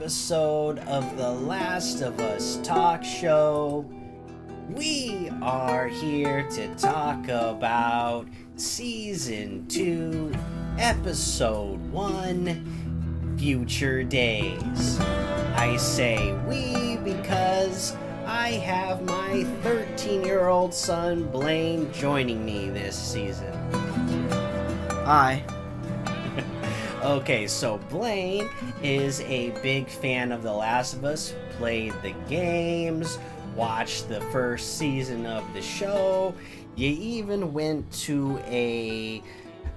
episode of The Last of Us talk show. We are here to talk about Season 2, Episode 1, Future Days. I say we because I have my 13-year-old son Blaine joining me this season. Hi. Okay, so Blaine is a big fan of The Last of Us, played the games, watched the first season of the show. You even went to a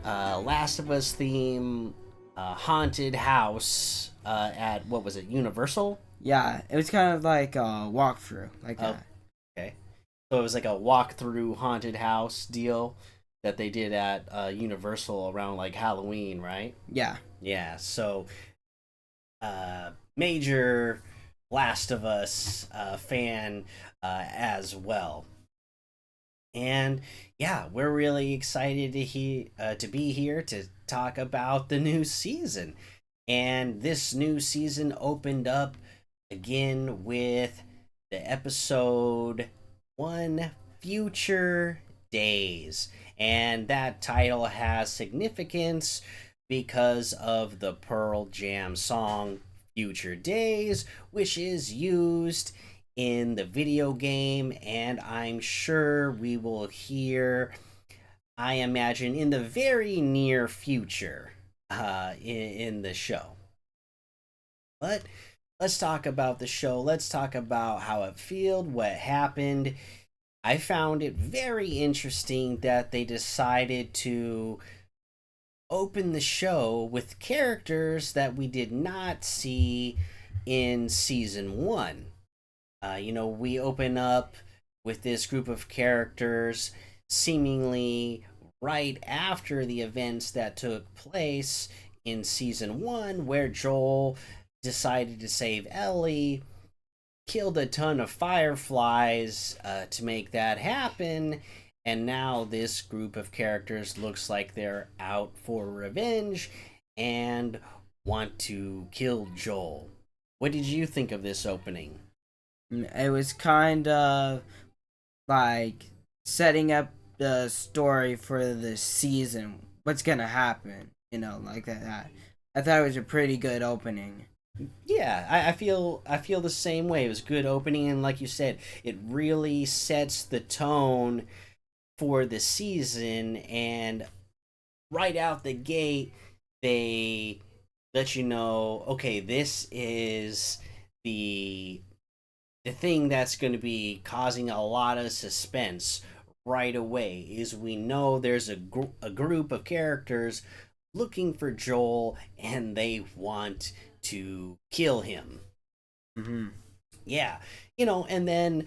Last of Us theme haunted house at, what was it, Universal? Yeah, it was kind of like a walkthrough, like that. Okay. So it was like a walk-through haunted house deal that they did at Universal around like Halloween, right? Yeah. Yeah, so major Last of Us fan as well. And yeah, we're really excited to be here to talk about the new season. And this new season opened up again with the episode 1, Future Days. And that title has significance because of the Pearl Jam song Future Days, which is used in the video game, and I'm sure we will hear, I imagine, in the very near future in the show. But let's talk about the show. Let's talk about how it felt, what happened. I found it very interesting that they decided to open the show with characters that we did not see in season 1. We open up with this group of characters seemingly right after the events that took place in season 1, where Joel decided to save Ellie, killed a ton of fireflies to make that happen, and now this group of characters looks like they're out for revenge and want to kill Joel. What did you think of this opening? It was kind of like setting up the story for the season. What's gonna happen? Like that. I thought it was a pretty good opening. Yeah, I feel the same way. It was a good opening, and like you said, it really sets the tone for the season. And right out the gate, they let you know, okay, this is the the thing that's going to be causing a lot of suspense right away. Is we know there's a group of characters looking for Joel, and they want to kill him. Mm-hmm. Yeah, and then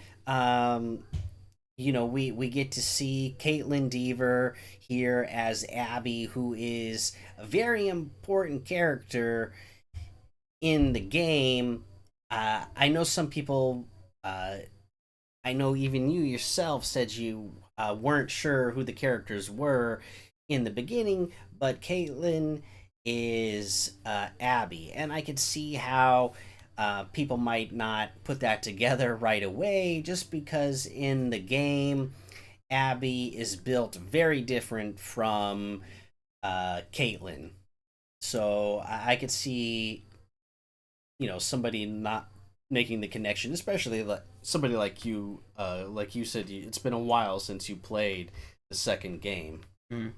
we get to see Caitlin Deaver here as Abby, who is a very important character in the game. I know some people, I know even you yourself said you weren't sure who the characters were in the beginning, but Caitlin is Abby, and I could see how people might not put that together right away, just because in the game, Abby is built very different from Caitlin. So I could see, somebody not making the connection, especially like somebody like you said, it's been a while since you played the second game. Mm-hmm.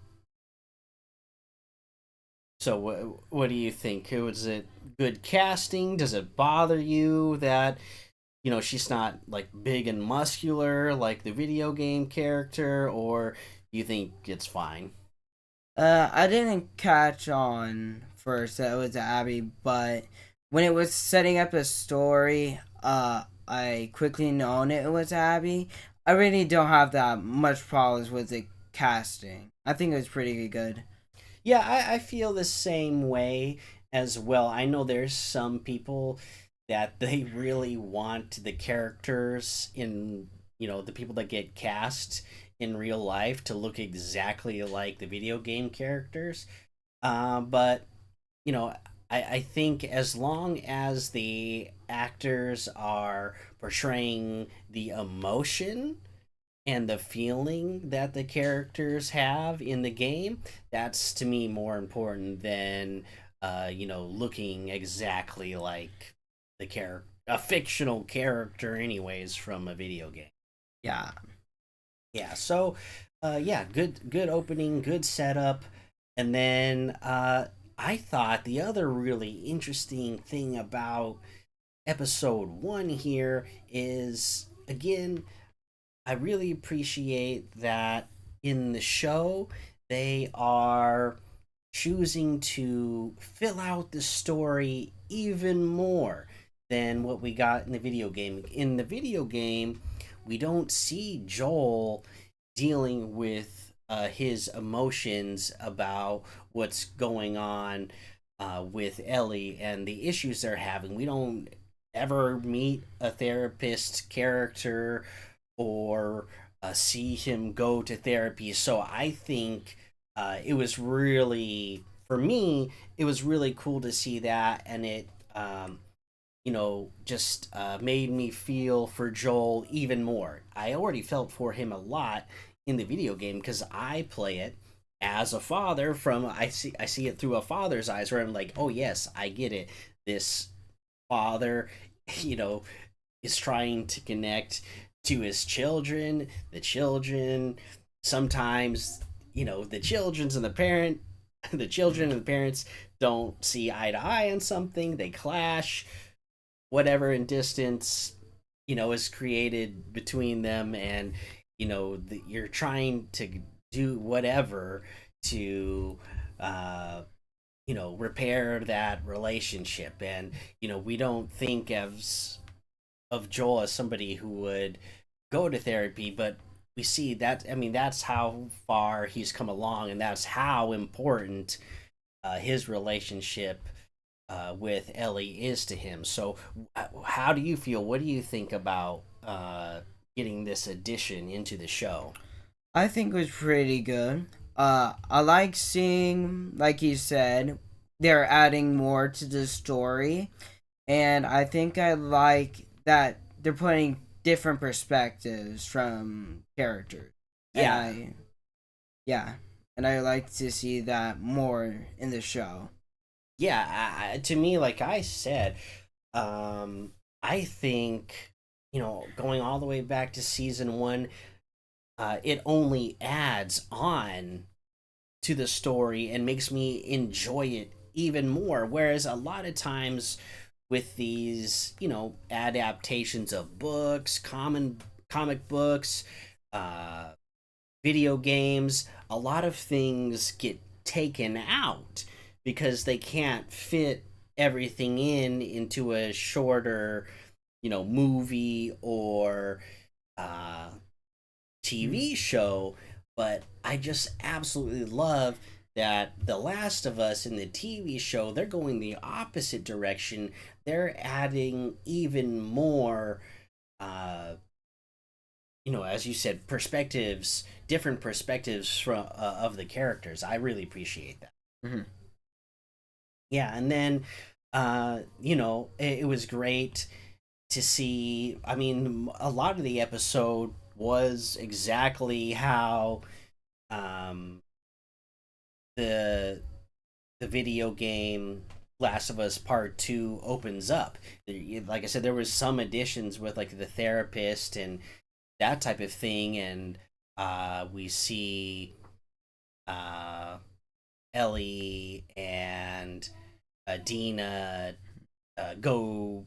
So what do you think? Was it good casting? Does it bother you that she's not like big and muscular like the video game character, or you think it's fine? I didn't catch on first that it was Abby, but when it was setting up a story, I quickly known it was Abby. I really don't have that much problems with the casting. I think it was pretty good. Yeah, I feel the same way as well. I know there's some people that they really want the characters in, the people that get cast in real life to look exactly like the video game characters. But, you know, I think as long as the actors are portraying the emotion and the feeling that the characters have in the game, that's to me more important than looking exactly like the character, a fictional character, anyways, from a video game. Yeah. Yeah. So, yeah, good opening, good setup, and then I thought the other really interesting thing about episode one here is, again, I really appreciate that in the show they are choosing to fill out the story even more than what we got in the video game. In the video game, we don't see Joel dealing with his emotions about what's going on with Ellie and the issues they're having. We don't ever meet a therapist character or see him go to therapy. So I think it was really, for me, it was really cool to see that, and it, just made me feel for Joel even more. I already felt for him a lot in the video game because I play it as a father from I see it through a father's eyes where I'm like, oh yes, I get it. This father, you know, is trying to connect to his children. The children sometimes, the children's and the parent, the children and the parents don't see eye to eye on something. They clash. Whatever in distance, is created between them, and you're trying to do whatever to repair that relationship. And we don't think of Joel as somebody who would go to therapy, but we see that, I mean, that's how far he's come along, and that's how important his relationship with Ellie is to him. So, how do you feel? What do you think about getting this addition into the show? I think it was pretty good. I like seeing, like you said, they're adding more to the story, and I think I like that they're putting different perspectives from characters, and Yeah, I, yeah, and I like to see that more in the show. yeah. To me, like I said, I think going all the way back to season one, it only adds on to the story and makes me enjoy it even more. Whereas a lot of times with these, adaptations of books, common comic books, uh, video games, a lot of things get taken out because they can't fit everything into a shorter, movie or uh, Mm. TV show. But I just absolutely love that The Last of Us in the TV show, they're going the opposite direction. They're adding even more, uh, as you said, perspectives, different perspectives from of the characters. I really appreciate that. Mhm. Yeah, and then, it was great to see. I mean, a lot of the episode was exactly how um, the the video game Last of Us Part Two opens up. Like I said, there was some additions with like the therapist and that type of thing, and we see uh, Ellie and Dina go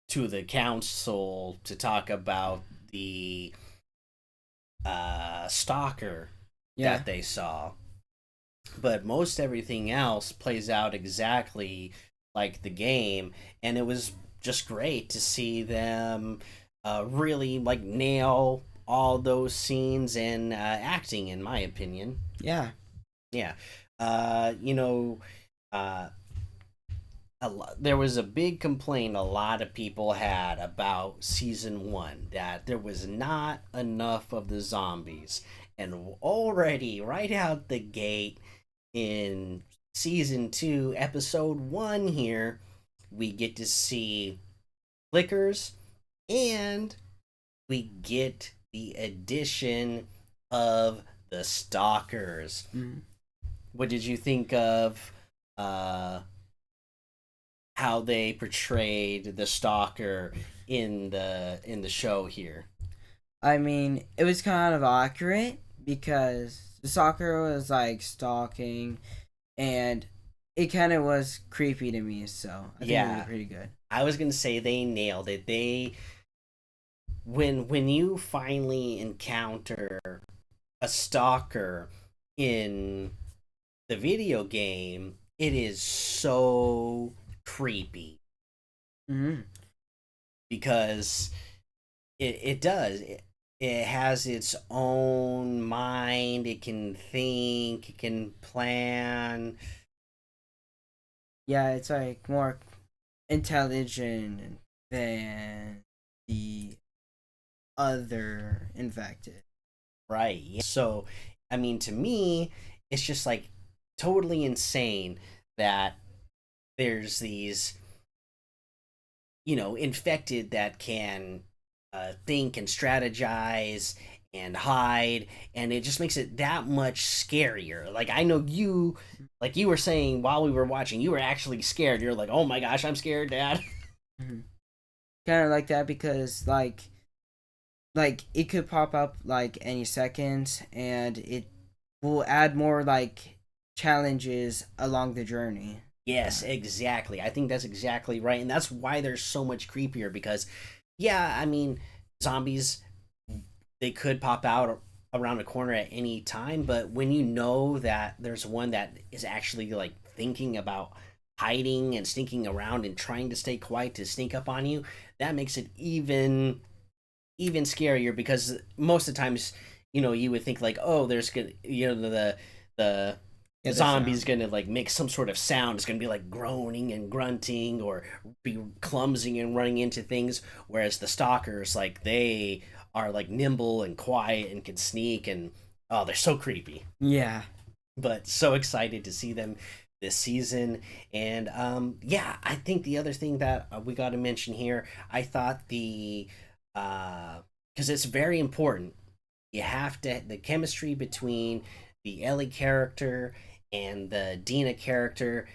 to the council to talk about the stalker Yeah, that they saw. But most everything else plays out exactly like the game, and it was just great to see them really like nail all those scenes and acting, in my opinion. yeah, Yeah, uh, you know, uh, there was a big complaint a lot of people had about season one, that there was not enough of the zombies, and already right out the gate in season 2, episode 1 here, we get to see Flickers, and we get the addition of the Stalkers. Mm. What did you think of how they portrayed the Stalker in the show here? I mean, it was kind of accurate because the stalker was like stalking, and it kind of was creepy to me. So I think it Yeah. was pretty good. I was gonna say they nailed it. They when you finally encounter a stalker in the video game, it is so creepy Mm-hmm. because it does. It has its own mind. It can think. It can plan. Yeah, it's like more intelligent than the other infected. Right. Yeah. So, I mean, to me, it's just like totally insane that there's these, infected that can think and strategize and hide, and it just makes it that much scarier. Like, I know you, like you were saying while we were watching, you were actually scared. You're like, oh my gosh, I'm scared, Dad. Mm-hmm. Kind of like that because like it could pop up like any second, and it will add more like challenges along the journey. Yes, exactly. I think that's exactly right. And that's why they're so much creepier because, yeah, I mean, zombies, they could pop out around a corner at any time. But when you know that there's one that is actually like thinking about hiding and sneaking around and trying to stay quiet to sneak up on you, that makes it even scarier because most of the times, you would think like, oh, there's gonna, the Yeah, zombie's gonna like make some sort of sound. It's gonna be like groaning and grunting or be clumsy and running into things, whereas the stalkers, like, they are like nimble and quiet and can sneak, and oh, they're so creepy. Yeah. But so excited to see them this season. And yeah, I think the other thing that we got to mention here, I thought because it's very important, you have to, the chemistry between the Ellie character and the Dina character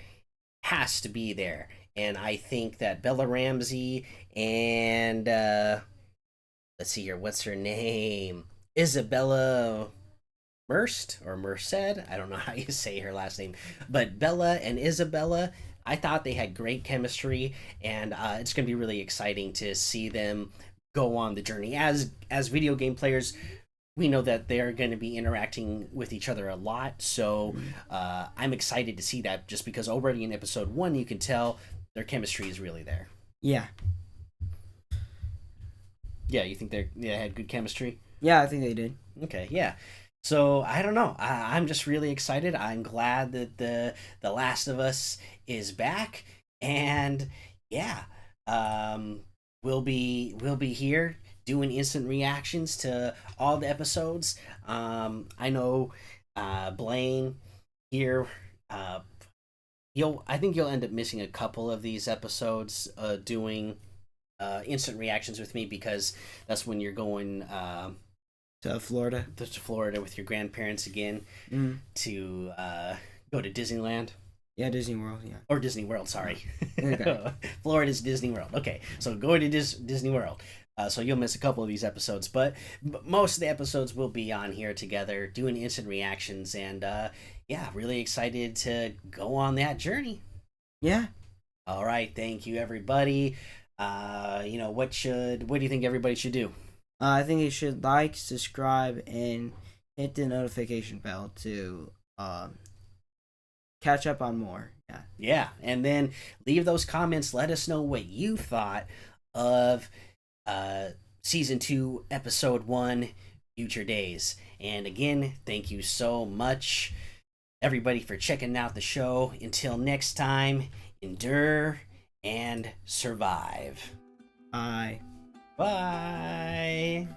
has to be there. And I think that Bella Ramsey and let's see here, what's her name? Isabella Merced or Merced? I don't know how you say her last name. But Bella and Isabella, I thought they had great chemistry, and it's going to be really exciting to see them go on the journey as video game players. We know that they're going to be interacting with each other a lot, so I'm excited to see that just because already in episode 1 you can tell their chemistry is really there. Yeah. Yeah, you think they had good chemistry? Yeah, I think they did. Okay, yeah. So I don't know. I'm just really excited. I'm glad that the Last of Us is back, and yeah, we'll be here doing instant reactions to all the episodes. I know Blaine here. I think you'll end up missing a couple of these episodes doing instant reactions with me because that's when you're going To Florida. to Florida with your grandparents again Mm. to go to Disneyland. Yeah, Disney World. Yeah. Or Disney World, sorry. Okay. Florida's Disney World. Okay, so going to Disney World. So you'll miss a couple of these episodes, but most of the episodes will be on here together doing instant reactions, and yeah, really excited to go on that journey. Yeah. All right, thank you everybody. What do you think everybody should do? I think you should like, subscribe, and hit the notification bell to catch up on more. Yeah. Yeah, and then leave those comments. Let us know what you thought of season 2, episode 1, Future Days. And again, thank you so much, everybody, for checking out the show. Until next time, endure and survive. Bye. Bye.